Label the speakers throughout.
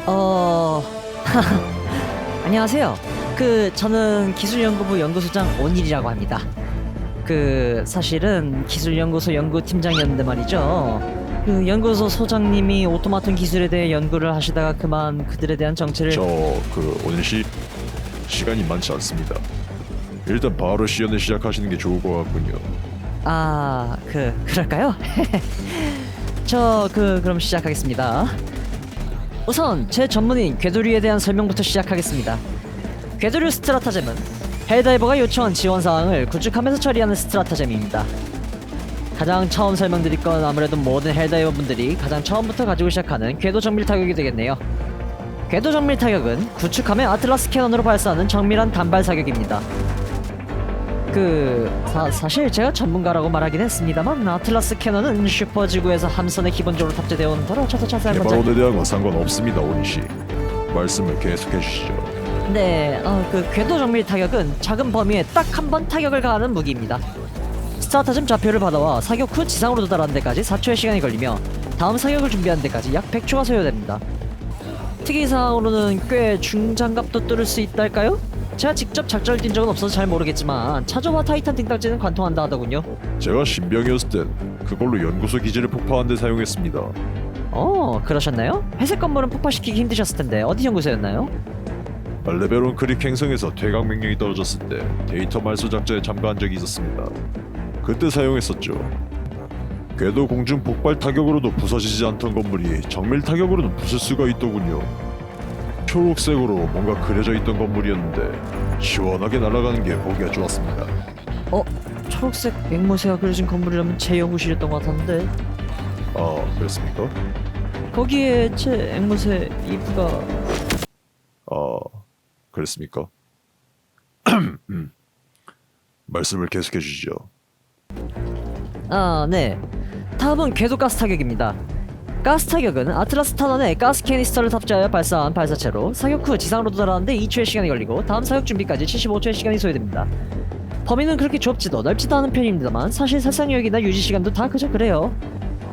Speaker 1: 어... 안녕하세요. 저는 기술연구부 연구소장 온일이라고 합니다. 사실은 기술연구소 연구팀장이었는데 말이죠. 연구소 소장님이 오토마톤 기술에 대해 연구를 하시다가 그만 그들에 대한 정체를
Speaker 2: 오늘 시간이 많지 않습니다. 일단 바로 시연을 시작하시는 게 좋을 것 같군요.
Speaker 1: 그럴까요? 그럼 시작하겠습니다. 우선 제 전문인 궤도류에 대한 설명부터 시작하겠습니다. 궤도류 스트라타젬은 헬다이버가 요청한 지원사항을 구축하면서 처리하는 스트라타젬입니다. 가장 처음 설명드릴 건 아무래도 모든 헬다이버 분들이 가장 처음부터 가지고 시작하는 궤도 정밀 타격이 되겠네요. 궤도 정밀 타격은 구축함의 아틀라스 캐논으로 발사하는 정밀한 단발 사격입니다. 사실 제가 전문가라고 말하긴 했습니다만 아틀라스 캐논은 슈퍼지구에서 함선에 기본적으로 탑재되어 오는 터라 저도 자세한 건
Speaker 2: 개발원에 대한 건 상관없습니다, 오니씨. 말씀을 계속해 주시죠.
Speaker 1: 궤도 정밀 타격은 작은 범위에 딱 한 번 타격을 가하는 무기입니다. 스타타즘 좌표를 받아와 사격 후 지상으로 도달하는 데까지 4초의 시간이 걸리며 다음 사격을 준비하는 데까지 약 100초가 소요됩니다. 특이사항으로는 꽤 중장갑도 뚫을 수 있달까요? 제가 직접 작전을 뛴 적은 없어서 잘 모르겠지만 차저와 타이탄 등딱지는 관통한다 하더군요.
Speaker 2: 제가 신병이었을 땐 그걸로 연구소 기지를 폭파하는 데 사용했습니다.
Speaker 1: 그러셨나요? 회색 건물은 폭파시키기 힘드셨을 텐데 어디 연구소였나요?
Speaker 2: 레베론 크릭 행성에서 퇴각 명령이 떨어졌을 때 데이터 말소 작전에 참가한 적이 있었습니다. 그때 사용했었죠. 궤도 공중 폭발 타격으로도 부서지지 않던 건물이 정밀 타격으로는 부술 수가 있더군요. 초록색으로 뭔가 그려져 있던 건물이었는데 시원하게 날아가는 게 보기가 좋았습니다.
Speaker 1: 초록색 앵무새가 그려진 건물이라면 제 연구실이었던 것 같았는데.
Speaker 2: 그렇습니까?
Speaker 1: 거기에 제 앵무새 이브가...
Speaker 2: 그렇습니까? 말씀을 계속해 주시죠.
Speaker 1: 네. 다음은 궤도 가스 타격입니다. 가스 타격은 아틀라스 탄환에 가스 캐니스터를 탑재하여 발사한 발사체로 사격 후 지상으로 도달하는데 2초의 시간이 걸리고 다음 사격 준비까지 75초의 시간이 소요됩니다. 범위는 그렇게 좁지도 넓지도 않은 편입니다만 사실 살상력이나 유지 시간도 다 그저 그래요.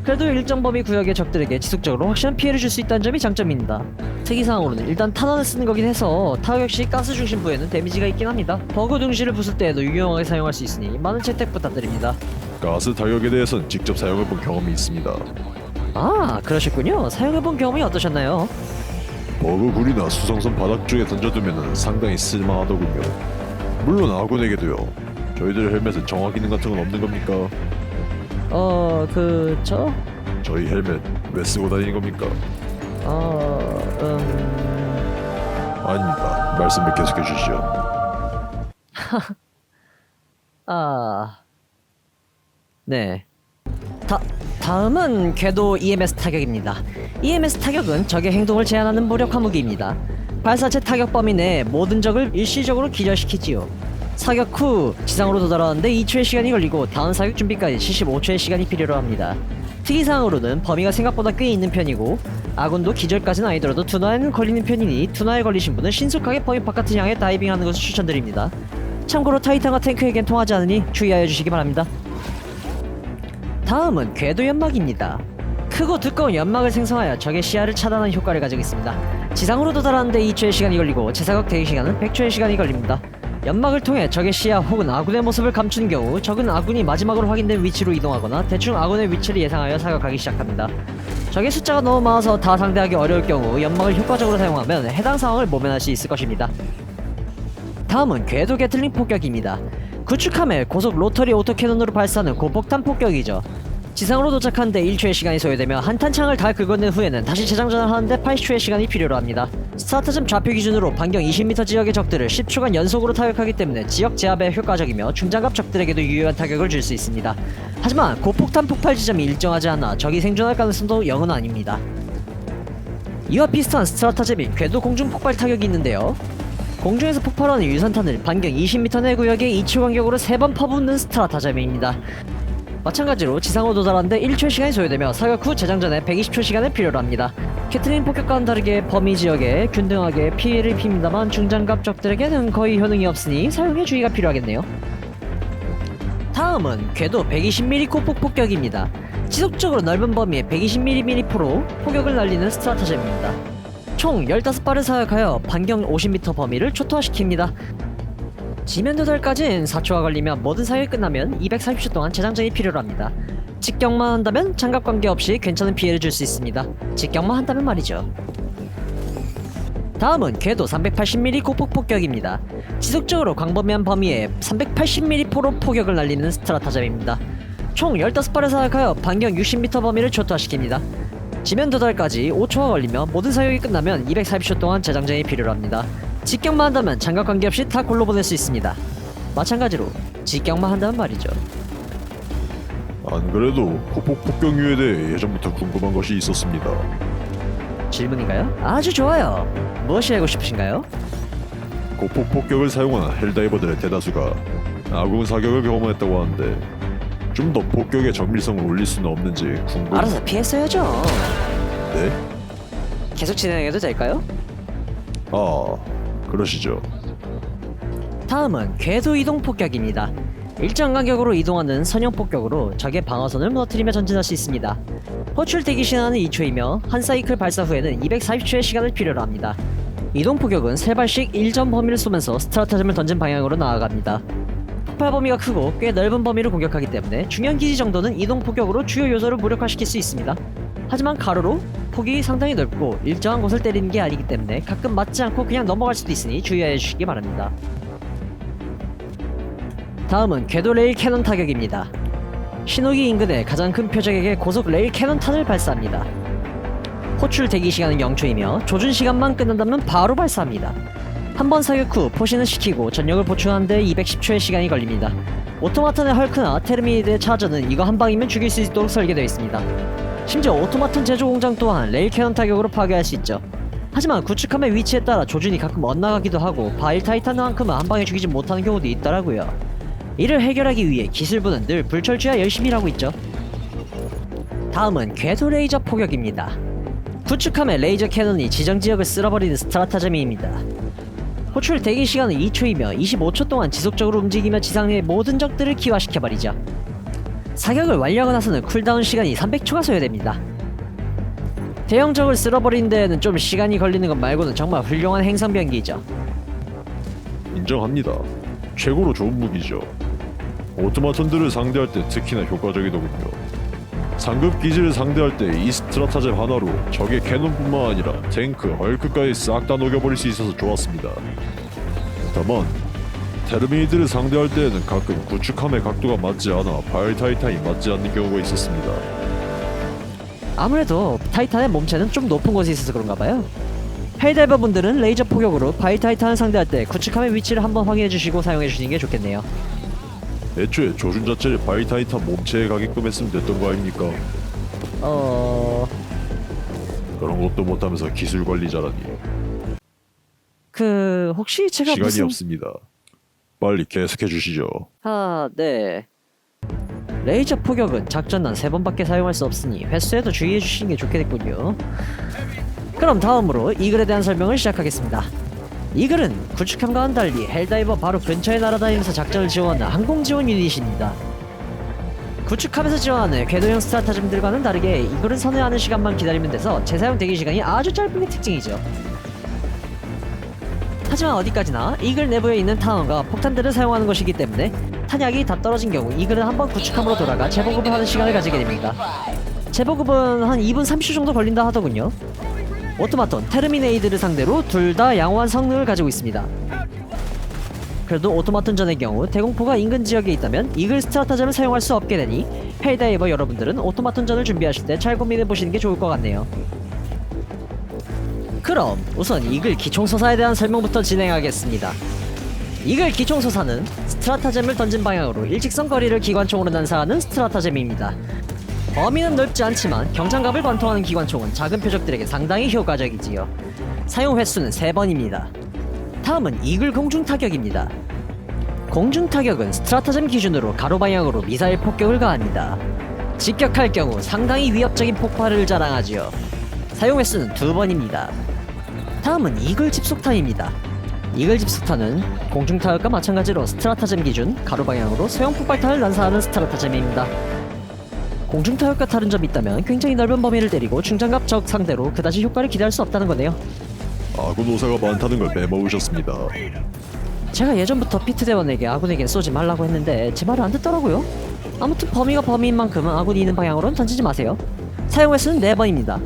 Speaker 1: 그래도 일정 범위 구역의 적들에게 지속적으로 확실한 피해를 줄 수 있다는 점이 장점입니다. 특이사항으로는 일단 탄환을 쓰는 거긴 해서 타격 시 가스 중심부에는 데미지가 있긴 합니다. 버그 둥지를 부술 때에도 유용하게 사용할 수 있으니 많은 채택 부탁드립니다.
Speaker 2: 가스 타격에 대해서는 직접 사용해본 경험이 있습니다.
Speaker 1: 그러셨군요. 사용해본 경험이 어떠셨나요?
Speaker 2: 버그 굴이나 수성선 바닥 쪽에 던져두면 상당히 쓸만하더군요. 물론 아군에게도요. 저희들 헬멧에 정화 기능 같은 건 없는 겁니까? 저희 헬멧 왜 쓰고 다니는 겁니까? 아닙니다. 말씀을 계속해 주시죠.
Speaker 1: 네. 다음은 궤도 EMS 타격입니다. EMS 타격은 적의 행동을 제한하는 무력화 무기입니다. 발사체 타격 범위 내에 모든 적을 일시적으로 기절시키지요. 사격 후 지상으로 도달하는데 2초의 시간이 걸리고 다음 사격 준비까지 75초의 시간이 필요로 합니다. 특이사항으로는 범위가 생각보다 꽤 있는 편이고 아군도 기절까지는 아니더라도 둔화에는 걸리는 편이니 둔화에 걸리신 분은 신속하게 범위 바깥을 향해 다이빙하는 것을 추천드립니다. 참고로 타이탄과 탱크에겐 통하지 않으니 주의하여 주시기 바랍니다. 다음은 궤도 연막입니다. 크고 두꺼운 연막을 생성하여 적의 시야를 차단하는 효과를 가지고 있습니다. 지상으로 도달하는데 2초의 시간이 걸리고 재사격 대기 시간은 100초의 시간이 걸립니다. 연막을 통해 적의 시야 혹은 아군의 모습을 감춘 경우 적은 아군이 마지막으로 확인된 위치로 이동하거나 대충 아군의 위치를 예상하여 사격하기 시작합니다. 적의 숫자가 너무 많아서 다 상대하기 어려울 경우 연막을 효과적으로 사용하면 해당 상황을 모면할 수 있을 것입니다. 다음은 궤도 게틀링 폭격입니다. 구축함을 고속 로터리 오토캐논으로 발사하는 고폭탄 폭격이죠. 지상으로 도착하는데 1초의 시간이 소요되며 한탄창을 다 긁어낸 후에는 다시 재장전을 하는데 80초의 시간이 필요로 합니다. 스타트점 좌표 기준으로 반경 20m 지역의 적들을 10초간 연속으로 타격하기 때문에 지역 제압에 효과적이며 중장갑 적들에게도 유효한 타격을 줄 수 있습니다. 하지만 고폭탄 폭발 지점이 일정하지 않아 적이 생존할 가능성도 0은 아닙니다. 이와 비슷한 스트라타젬인 궤도 공중 폭발 타격이 있는데요. 공중에서 폭발하는 유산탄을 반경 20m 내 구역에 2초 간격으로 3번 퍼붓는 스트라타젬입니다. 마찬가지로 지상으로 도달하는데 1초의 시간이 소요되며 사격 후 재장전에 120초 시간을 필요로 합니다. 캐틀린 폭격과는 다르게 범위 지역에 균등하게 피해를 입힙니다만 중장갑 적들에게는 거의 효능이 없으니 사용에 주의가 필요하겠네요. 다음은 궤도 120mm 코폭 폭격입니다. 지속적으로 넓은 범위에 120mm 포로 폭격을 날리는 스트라타젬입니다. 총 15발을 사격하여 반경 50m 범위를 초토화시킵니다. 지면 도달까지는 4초가 걸리며 모든 사격이 끝나면 240초 동안 재장전이 필요로 합니다. 직격만 한다면 장갑 관계없이 괜찮은 피해를 줄 수 있습니다. 직격만 한다면 말이죠. 다음은 궤도 380mm 고폭 폭격입니다. 지속적으로 광범위한 범위에 380mm 포로 포격을 날리는 스트라타잼입니다. 총 15발을 사격하여 반경 60m 범위를 초토화시킵니다. 지면 도달까지 5초가 걸리며 모든 사격이 끝나면 240초 동안 재장전이 필요로 합니다. 직격만 한다면 장갑 관계없이 다 골로 보낼 수 있습니다. 마찬가지로 직격만 한다면 말이죠.
Speaker 2: 안 그래도 고폭 폭격류에 대해 예전부터 궁금한 것이 있었습니다.
Speaker 1: 질문인가요? 아주 좋아요. 무엇이 알고 싶으신가요?
Speaker 2: 고폭 폭격을 사용한 헬다이버들의 대다수가 아군 사격을 경험했다고 하는데 좀 더 폭격의 정밀성을 올릴 수는 없는지 궁금.
Speaker 1: 알아서 피했어야죠.
Speaker 2: 네?
Speaker 1: 계속 진행해도 될까요?
Speaker 2: 아, 그러시죠.
Speaker 1: 다음은 궤도 이동 폭격입니다. 일정 간격으로 이동하는 선형 폭격으로 적의 방어선을 무너뜨리며 전진할 수 있습니다. 호출 대기 시간은 2초이며 한 사이클 발사 후에는 240초의 시간을 필요로 합니다. 이동 폭격은 3발씩 1점 범위를 쏘면서 스트라타즘을 던진 방향으로 나아갑니다. 폭발 범위가 크고 꽤 넓은 범위를 공격하기 때문에 중요한 기지 정도는 이동 폭격으로 주요 요소를 무력화시킬 수 있습니다. 하지만 가로로 폭이 상당히 넓고 일정한 곳을 때리는 게 아니기 때문에 가끔 맞지 않고 그냥 넘어갈 수도 있으니 주의해 주시기 바랍니다. 다음은 궤도 레일 캐논 타격입니다. 신호기 인근의 가장 큰 표적에게 고속 레일 캐논탄을 발사합니다. 호출 대기 시간은 0초이며 조준 시간만 끝난다면 바로 발사합니다. 한 번 사격 후 포신을 시키고 전력을 보충하는 데 210초의 시간이 걸립니다. 오토마톤의 헐크나 테르미니드의 차저는 이거 한 방이면 죽일 수 있도록 설계되어 있습니다. 심지어 오토마톤 제조 공장 또한 레일 캐논 타격으로 파괴할 수 있죠. 하지만 구축함의 위치에 따라 조준이 가끔 엇나가기도 하고 바일 타이탄만큼은 한 방에 죽이지 못하는 경우도 있더라고요. 이를 해결하기 위해 기술부는 늘 불철주야 열심히 일하고 있죠. 다음은 궤도 레이저 포격입니다. 구축함의 레이저 캐논이 지정 지역을 쓸어버리는 스트라타제미입니다. 호출 대기 시간은 2초이며 25초 동안 지속적으로 움직이며 지상 내 모든 적들을 기화시켜버리죠. 사격을 완료하고 나서는 쿨다운 시간이 300초가 소요됩니다. 대형 적을 쓸어버리는 데에는 좀 시간이 걸리는 것 말고는 정말 훌륭한 행성병기이죠.
Speaker 2: 인정합니다. 최고로 좋은 무기죠. 오토마톤들을 상대할 때 특히나 효과적이더군요. 상급 기지를 상대할 때 이 스트라타잼 하나로 적의 캐논뿐만 아니라 탱크, 헐크까지 싹 다 녹여버릴 수 있어서 좋았습니다. 다만 테르미니드를 상대할 때에는 가끔 구축함의 각도가 맞지 않아 바일 타이탄이 맞지 않는 경우가 있었습니다.
Speaker 1: 아무래도 타이탄의 몸체는 좀 높은 곳에 있어서 그런가봐요. 헬다이버 분들은 레이저 포격으로 바일 타이탄을 상대할 때 구축함의 위치를 한번 확인해주시고 사용해주시는 게 좋겠네요.
Speaker 2: 애초에 조준 자체를 바일 타이탄 몸체에 가게끔 했으면 됐던 거 아닙니까? 그런 것도 못하면서 기술 관리자라니.
Speaker 1: 혹시 제가
Speaker 2: 시간이
Speaker 1: 무슨...
Speaker 2: 없습니다. 빨리 계속해 주시죠.
Speaker 1: 네. 레이저 포격은 작전단 3번밖에 사용할 수 없으니 횟수에도 주의해 주시는 게 좋겠군요. 그럼 다음으로 이글에 대한 설명을 시작하겠습니다. 이글은 구축함과는 달리 헬다이버 바로 근처에 날아다니면서 작전을 지원하는 항공지원 유닛입니다. 구축함에서 지원하는 궤도형 스트라타즘들과는 다르게 이글은 선회하는 시간만 기다리면 돼서 재사용 대기 시간이 아주 짧은 게 특징이죠. 하지만 어디까지나 이글 내부에 있는 탄원과 폭탄들을 사용하는 것이기 때문에 탄약이 다 떨어진 경우 이글은 한번 구축함으로 돌아가 재보급을 하는 시간을 가지게 됩니다. 재보급은 한 2분 30초 정도 걸린다 하더군요. 오토마톤, 테르미네이드를 상대로 둘 다 양호한 성능을 가지고 있습니다. 그래도 오토마톤전의 경우 대공포가 인근 지역에 있다면 이글 스트라타잼을 사용할 수 없게 되니 헬다이버 여러분들은 오토마톤전을 준비하실 때 잘 고민해보시는 게 좋을 것 같네요. 그럼 우선 이글 기총소사에 대한 설명부터 진행하겠습니다. 이글 기총소사는 스트라타잼을 던진 방향으로 일직선 거리를 기관총으로 난사하는 스트라타잼입니다. 범위는 넓지 않지만 경장갑을 관통하는 기관총은 작은 표적들에게 상당히 효과적이지요. 사용 횟수는 3번입니다. 다음은 이글 공중타격입니다. 공중타격은 스트라타잼 기준으로 가로 방향으로 미사일 폭격을 가합니다. 직격할 경우 상당히 위협적인 폭발을 자랑하지요. 사용 횟수는 2번입니다. 다음은 이글 집속탄입니다. 이글 집속탄은 공중타격과 마찬가지로 스트라타잼 기준 가로 방향으로 소형 폭발탄을 난사하는 스트라타잼입니다. 공중타격과 다른 점이 있다면 굉장히 넓은 범위를 때리고 중장갑 적 상대로 그다지 효과를 기대할 수 없다는 거네요.
Speaker 2: 아군 오사가 많다는 걸 빼먹으셨습니다.
Speaker 1: 제가 예전부터 피트 대원에게 아군에겐 쏘지 말라고 했는데 제 말을 안 듣더라고요. 아무튼 범위가 범위인 만큼은 아군이 있는 방향으로는 던지지 마세요. 사용 횟수는 4번입니다.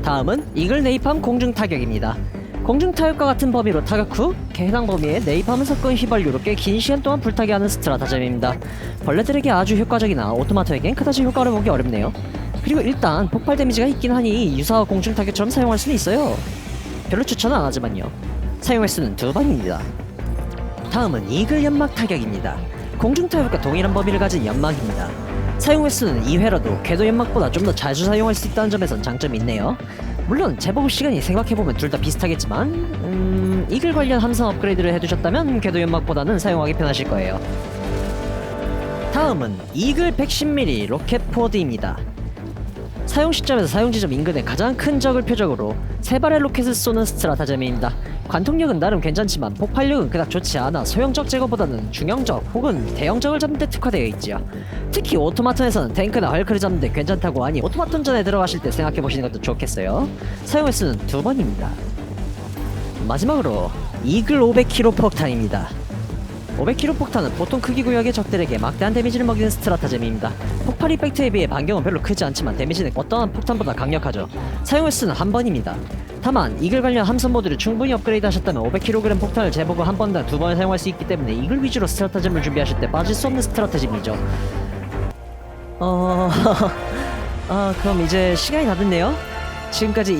Speaker 1: 다음은 이글 네이팜 공중 타격입니다. 공중 타격과 같은 범위로 타격 후 해당 범위에 네이팜을 섞은 휘발유로 꽤 긴 시간 동안 불타게 하는 스트라타잼입니다. 벌레들에게 아주 효과적이나 오토마토에겐 그다지 효과를 보기 어렵네요. 그리고 일단 폭발 데미지가 있긴 하니 유사와 공중 타격처럼 사용할 수는 있어요. 별로 추천은 안 하지만요. 사용 횟수는 2번입니다. 다음은 이글 연막 타격입니다. 공중 타격과 동일한 범위를 가진 연막입니다. 사용 횟수는 2회라도 궤도 연막보다 좀 더 자주 사용할 수 있다는 점에선 장점이 있네요. 물론 재보급 시간이 생각해보면 둘 다 비슷하겠지만 이글 관련 함성 업그레이드를 해두셨다면 궤도 연막보다는 사용하기 편하실 거예요. 다음은 이글 110mm 로켓 포드입니다. 사용 시점에서 사용 지점 인근에 가장 큰 적을 표적으로 3발의 로켓을 쏘는 스트라타잼입니다. 관통력은 나름 괜찮지만 폭발력은 그닥 좋지 않아 소형적 제거보다는 중형적 혹은 대형적을 잡는 데 특화되어 있지요. 특히 오토마톤에서는 탱크나 헐크를 잡는 데 괜찮다고 하니 오토마톤전에 들어가실 때 생각해보시는 것도 좋겠어요. 사용 횟수는 2번입니다. 마지막으로 이글 500kg 폭탄입니다. 500kg 폭탄은 보통 크기 구역의 적들에게 막대한 데미지를 먹이는 스트라타잼입니다. 폭발 이펙트에 비해 반경은 별로 크지 않지만 데미지는 어떠한 폭탄보다 강력하죠. 사용 횟수는 1번입니다. 다만 이글 관련 함선 모드를 충분히 업그레이드 하셨다면 500kg 폭탄을 재보급 1번당 2번을 사용할 수 있기 때문에 이글 위주로 스트라타잼을 준비하실 때 빠질 수 없는 스트라타잼이죠. 그럼 이제 시간이 다 됐네요. 지금까지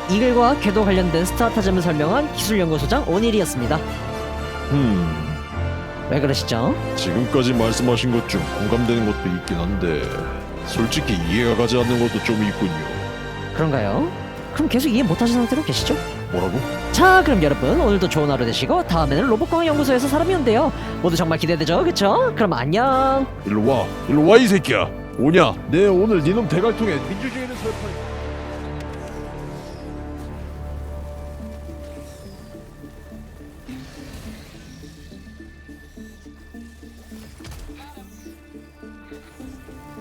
Speaker 1: 이글과 궤도 관련된 스트라타잼을 설명한 기술연구소장 오닐이었습니다. 왜 그러시죠?
Speaker 2: 지금까지 말씀하신 것 중 공감되는 것도 있긴 한데 솔직히 이해가 가지 않는 것도 좀 있군요.
Speaker 1: 그런가요? 그럼 계속 이해 못하신 상태로 계시죠?
Speaker 2: 뭐라고?
Speaker 1: 자, 그럼 여러분 오늘도 좋은 하루 되시고 다음에는 로봇공학 연구소에서 사람이 온대요. 모두 정말 기대되죠? 그쵸? 그럼 안녕.
Speaker 2: 일로 와 이 새끼야. 오냐? 내 오늘 니놈 대갈통에 민주주의를 설파해.